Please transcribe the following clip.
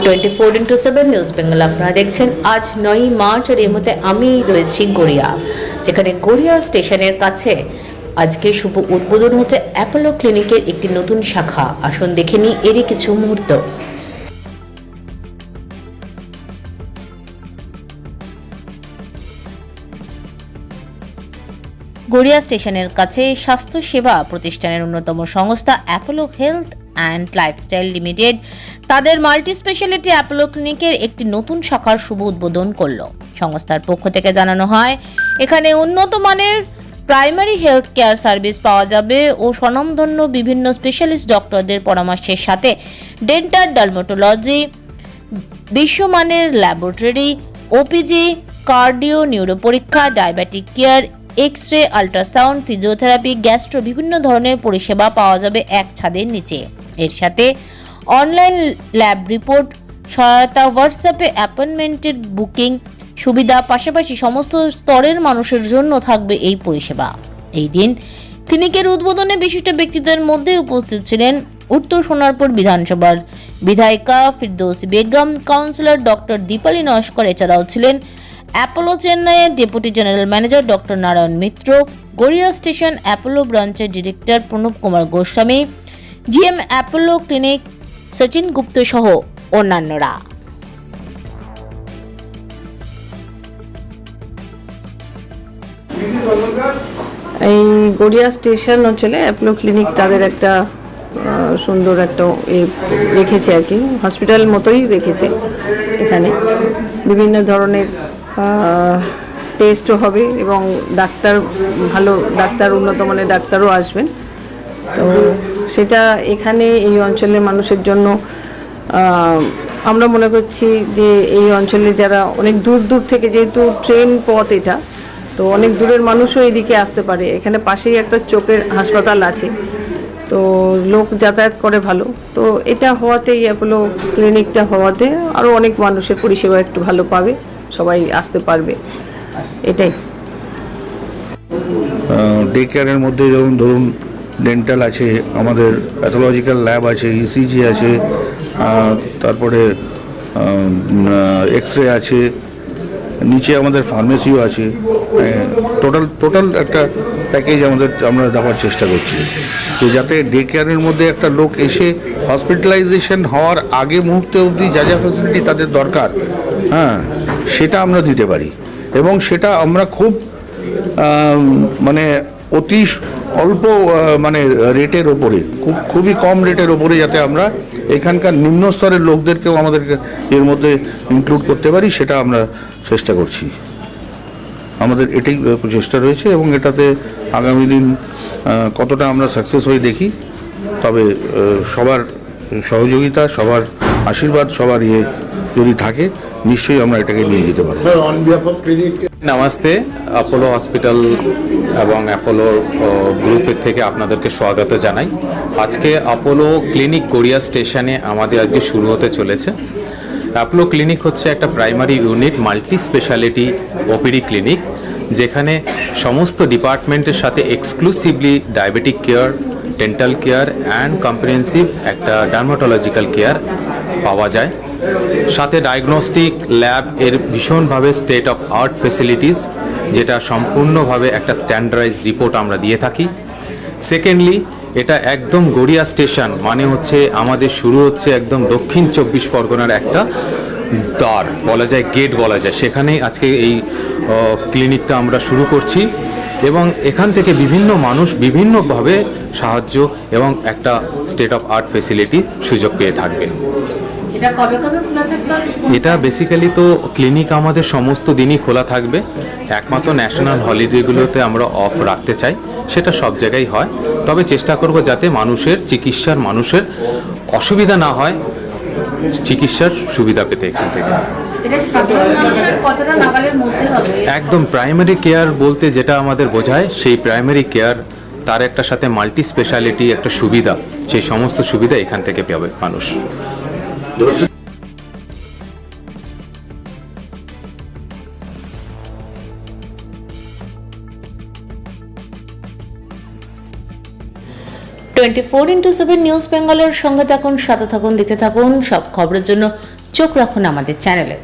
24x7 news Bengal আপনারা দেখছেন। আজ 9 মার্চ আর এর মধ্যে আমি রয়েছি গড়িয়া, যেখানে গড়িয়া স্টেশনের কাছে আজকে শুভ উদ্বোধন হচ্ছে অ্যাপোলো ক্লিনিকের একটি নতুন শাখা। আসুন দেখে নিই এরই কিছু মুহূর্ত। গড়িয়া স্টেশনের কাছে স্বাস্থ্য সেবা প্রতিষ্ঠানের অন্যতম সংস্থা Apollo health and lifestyle limited তাদের মাল্টি স্পেশালিটি অ্যাপোলো ক্লিনিকের একটি নতুন শাখার শুভ উদ্বোধন করল। সংস্থার পক্ষ থেকে জানানো হয়, এখানে উন্নত মানের প্রাইমারি হেলথ কেয়ার সার্ভিস পাওয়া যাবে ও স্বনামধন্য বিভিন্ন স্পেশালিস্ট ডক্টরদের পরামর্শের সাথে ডেন্টাল, ডার্মাটোলজি, বিশ্বমানের ল্যাবরেটরি, ওপিজি, কার্ডিও, নিউরো পরীক্ষা, diabetic care, x-ray, ultrasound, physiotherapy, gastro বিভিন্ন ধরনের পরিষেবা পাওয়া যাবে এক ছাদের নিচে। এর সাথে অনলাইন ল্যাব রিপোর্ট সহায়তা, হোয়াটসঅ্যাপে অ্যাপয়েন্টমেন্টের বুকিং সুবিধা, পাশাপাশি সমস্ত স্তরের মানুষের জন্য থাকবে এই পরিষেবা। এই দিন ক্লিনিকের উদ্বোধনে বিশিষ্ট ব্যক্তিদের মধ্যে উপস্থিত ছিলেন উত্তর সোনারপুর বিধানসভার বিধায়িকা ফিরদৌসী বেগম, কাউন্সিলর ডক্টর দীপালি নস্কর, এছাড়াও ছিলেন অ্যাপোলো চেন্নাইয়ের deputy general manager doctor Narayan Mitra, Garia station Apollo ব্রাঞ্চের director Pranab Kumar Goswami, GM Apollo clinic Sachin Gupta সহ অন্যান্যরা। এই গড়িয়া স্টেশন অঞ্চলে অ্যাপোলো ক্লিনিক তাদের একটা সুন্দর একটা রেখেছে আর কি, হসপিটাল মতোই রেখেছে। এখানে বিভিন্ন ধরনের টেস্টও হবে এবং ভালো ডাক্তার, উন্নত মানের ডাক্তারও আসবেন। তো সেটা এখানে এই অঞ্চলের মানুষের জন্য আমরা মনে করছি যে এই অঞ্চলে যারা অনেক দূর দূর থেকে, যেহেতু ট্রেন পথ এটা, তো অনেক দূরের মানুষও এদিকে আসতে পারে। এখানে পাশেই একটা চোখের হাসপাতাল আছে, তো লোক যাতায়াত করে ভালো। তো এটা হওয়াতে, এই অ্যাপোলো ক্লিনিকটা হওয়াতে আরও অনেক মানুষের পরিষেবা একটু ভালো পাবে, সবাই আসতে পারবে। এটাই ডে কেয়ারের মধ্যে যেমন ধরুন ডেন্টাল আছে, আমাদের প্যাথোলজিক্যাল ল্যাব আছে, ইসিজি আছে, তারপরে এক্স-রে আছে, নিচে আমাদের ফার্মেসিও আছে। টোটাল একটা প্যাকেজ আমরা দেওয়ার চেষ্টা করছি, তো যাতে ডে কেয়ারের মধ্যে একটা লোক এসে হসপিটালাইজেশন হওয়ার আগে মুহূর্তে অবধি যা যা ফ্যাসিলিটি তাদের দরকার, সেটা আমরা দিতে পারি। এবং সেটা আমরা খুব মানে অতি অল্প রেটের ওপরে, খুবই কম রেটের ওপরে যাতে আমরা এখানকার নিম্ন স্তরের লোকদেরকেও আমাদেরকে এর মধ্যে ইনক্লুড করতে পারি, সেটা আমরা চেষ্টা করছি। আমাদের এটাই প্রচেষ্টা রয়েছে এবং এটাতে আগামী দিন কতটা আমরা সাকসেস হয়ে দেখি। তবে সবার সহযোগিতা, সবার আশীর্বাদ, সবার যদি থাকে, নিশ্চয়ই আমরা এটাকে নিয়ে যেতে পারবো। নমস্তে, অ্যাপোলো হসপিটাল এবং অ্যাপোলো গ্রুপের থেকে আপনাদেরকে স্বাগত জানাই। আজকে অ্যাপোলো ক্লিনিক গড়িয়া স্টেশনে আমাদের আজকে শুরু হতে চলেছে। অ্যাপোলো ক্লিনিক হচ্ছে একটা primary unit multi speciality OPD clinic, যেখানে সমস্ত ডিপার্টমেন্টের সাথে exclusively diabetic care, dental care and comprehensive একটা ডার্মাটোলজিক্যাল কেয়ার পাওয়া যায়। সাথে ডায়াগনস্টিক ল্যাব এর ভীষণভাবে স্টেট অফ আর্ট ফেসিলিটিস, যেটা সম্পূর্ণভাবে একটা স্ট্যান্ডার্ডাইজ রিপোর্ট আমরা দিয়ে থাকি। সেকেন্ডলি, এটা একদম গড়িয়া স্টেশন মানে হচ্ছে আমাদের শুরু হচ্ছে একদম দক্ষিণ 24 পরগনার একটা দ্বার বলা যায়, গেট বলা যায়, সেখানেই আজকে এই ক্লিনিকটা আমরা শুরু করছি। এবং এখান থেকে বিভিন্ন মানুষ বিভিন্নভাবে সাহায্য এবং একটা স্টেট অফ আর্ট ফেসিলিটি সুযোগ পেয়ে থাকবে। এটা বেসিক্যালি তো ক্লিনিক আমাদের সমস্ত দিনই খোলা থাকবে, একমাত্র ন্যাশনাল হলিডেগুলোতে আমরা অফ রাখতে চাই, সেটা সব জায়গায় হয়। তবে চেষ্টা করব যাতে মানুষের অসুবিধা না হয়, চিকিৎসার সুবিধা পেতে এখান থেকে। একদম প্রাইমারি কেয়ার বলতে যেটা আমাদের বোঝায়, সেই প্রাইমারি কেয়ার তার একটা সাথে মাল্টি স্পেশালিটি একটা সুবিধা, সেই সমস্ত সুবিধা এখান থেকে পাবে মানুষ। 24x7 নিউজ বেঙ্গলের সঙ্গে থাকুন, সাথে থাকুন, দেখতে থাকুন। সব খবরের জন্য চোখ রাখুন আমাদের চ্যানেলে।